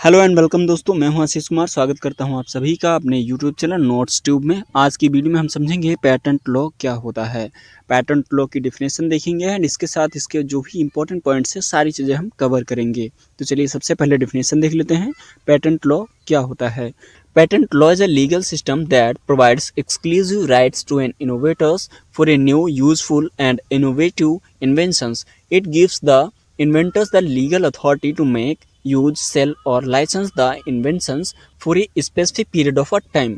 Hello and welcome दोस्तों, मैं हूं आशीष कुमार। स्वागत करता हूं आप सभी का अपने यूट्यूब चैनल नोट्स ट्यूब में। आज की वीडियो में हम समझेंगे पेटेंट लॉ क्या होता है। पेटेंट लॉ की डिफिनेशन देखेंगे एंड इसके साथ इसके जो भी इंपॉर्टेंट पॉइंट्स हैं सारी चीज़ें हम कवर करेंगे। तो चलिए सबसे पहले डिफिनेशन देख लेते हैं। पेटेंट लॉ क्या होता है। Patent law is a legal system that provides exclusive rights to an innovators for a new useful and innovative inventions. It gives the inventors the legal authority to make, use, sell or license the inventions for a specific period of a time.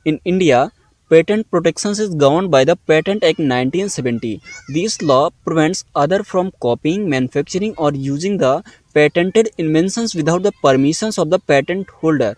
In India, patent protection is governed by the Patent Act 1970. This law prevents others from copying, manufacturing or using the patented inventions without the permissions of the patent holder.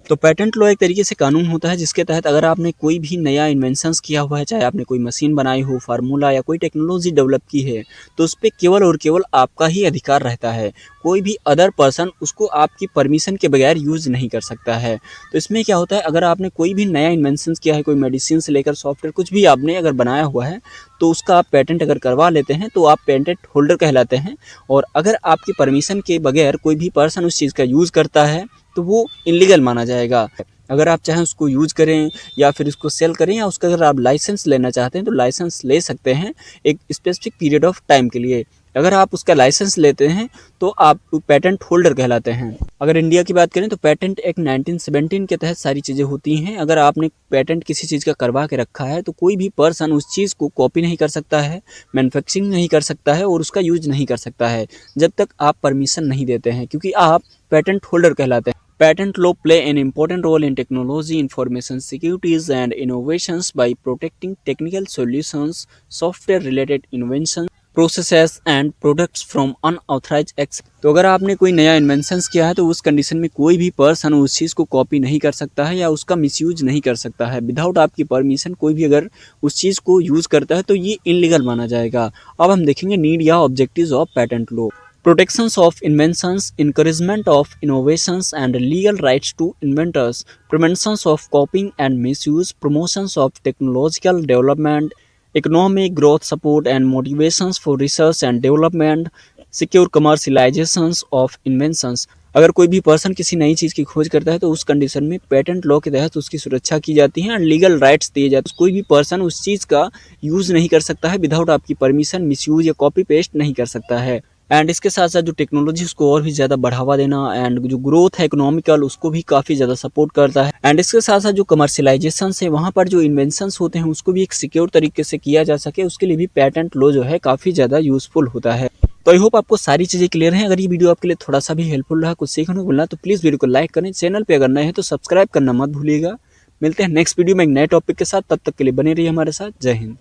तो patent law एक तरीके से कानून होता है जिसके तहत अगर आपने कोई भी नया इन्वेंशंस किया हुआ है, चाहे आपने कोई मशीन बनाई हो, फार्मूला या कोई टेक्नोलॉजी डेवलप की है, तो उस पर केवल और केवल आपका ही अधिकार रहता है। कोई भी अदर पर्सन उसको आपकी परमिशन के बगैर यूज़ नहीं कर सकता है। तो इसमें क्या होता है, अगर आपने कोई भी नया इन्वेंशन किया है, कोई मेडिसिन से लेकर सॉफ्टवेयर कुछ भी आपने अगर बनाया हुआ है, तो उसका आप पेटेंट अगर करवा लेते हैं तो आप पेटेंट होल्डर कहलाते हैं। और अगर आपकी परमिशन के बगैर कोई भी पर्सन उस चीज़ का यूज़ करता है तो वो इलीगल माना जाएगा। अगर आप चाहें उसको यूज़ करें या फिर उसको सेल करें या उसका अगर आप लाइसेंस लेना चाहते हैं तो लाइसेंस ले सकते हैं एक स्पेसिफिक पीरियड ऑफ टाइम के लिए। अगर आप उसका लाइसेंस लेते हैं तो आप पेटेंट होल्डर कहलाते हैं। अगर इंडिया की बात करें तो पेटेंट एक्ट 1917 के तहत सारी चीज़ें होती हैं। अगर आपने पेटेंट किसी चीज़ का करवा के रखा है तो कोई भी पर्सन उस चीज़ को कॉपी नहीं कर सकता है, मैन्युफैक्चरिंग नहीं कर सकता है और उसका यूज नहीं कर सकता है जब तक आप परमिशन नहीं देते हैं, क्योंकि आप पेटेंट होल्डर कहलाते हैं। Patent law play an important role in technology, information securities and innovations by protecting technical solutions, software-related inventions, processes and products from unauthorized access। तो अगर आपने कोई नया इन्वेंशंस किया है तो उस कंडीशन में कोई भी पर्सन उस चीज़ को कॉपी नहीं कर सकता है या उसका मिसयूज नहीं कर सकता है। विदाउट आपकी परमिशन कोई भी अगर उस चीज़ को यूज़ करता है तो ये इनलीगल माना जाएगा। अब हम देखेंगे नीड या objectives of patent law. Protections of inventions, encouragement of innovations and legal rights to inventors, preventions of copying and misuse, promotions of technological development, economic growth support and motivations for research and development, secure commercializations of inventions। अगर कोई भी person किसी नई चीज़ की खोज करता है तो उस कंडीशन में पेटेंट लॉ के तहत उसकी सुरक्षा की जाती है और लीगल राइट्स दिए जाते हैं। कोई भी पर्सन उस चीज़ का यूज़ नहीं कर सकता है विदाउट आपकी परमिशन, मिसयूज या कॉपी पेस्ट नहीं कर सकता है। एंड इसके साथ साथ जो टेक्नोलॉजी उसको और भी ज़्यादा बढ़ावा देना एंड जो ग्रोथ है इकोनॉमिकल उसको भी काफ़ी ज़्यादा सपोर्ट करता है। एंड इसके साथ साथ जो कमर्शियलाइजेशन है वहाँ पर जो इन्वेंशंस होते हैं उसको भी एक सिक्योर तरीके से किया जा सके, उसके लिए भी पेटेंट लॉ जो है काफ़ी ज़्यादा यूजफुल होता है। तो आई होप आपको सारी चीज़ें क्लियर हैं। अगर ये वीडियो आपके लिए थोड़ा सा भी हेल्पफुल रहा, कुछ सीखने को मिला, तो प्लीज़ वीडियो को लाइक करें। चैनल पर अगर नए हैं तो सब्सक्राइब करना मत भूलिएगा। मिलते हैं नेक्स्ट वीडियो में एक नए टॉपिक के साथ, तब तक के लिए बने रहिए हमारे साथ। जय हिंद।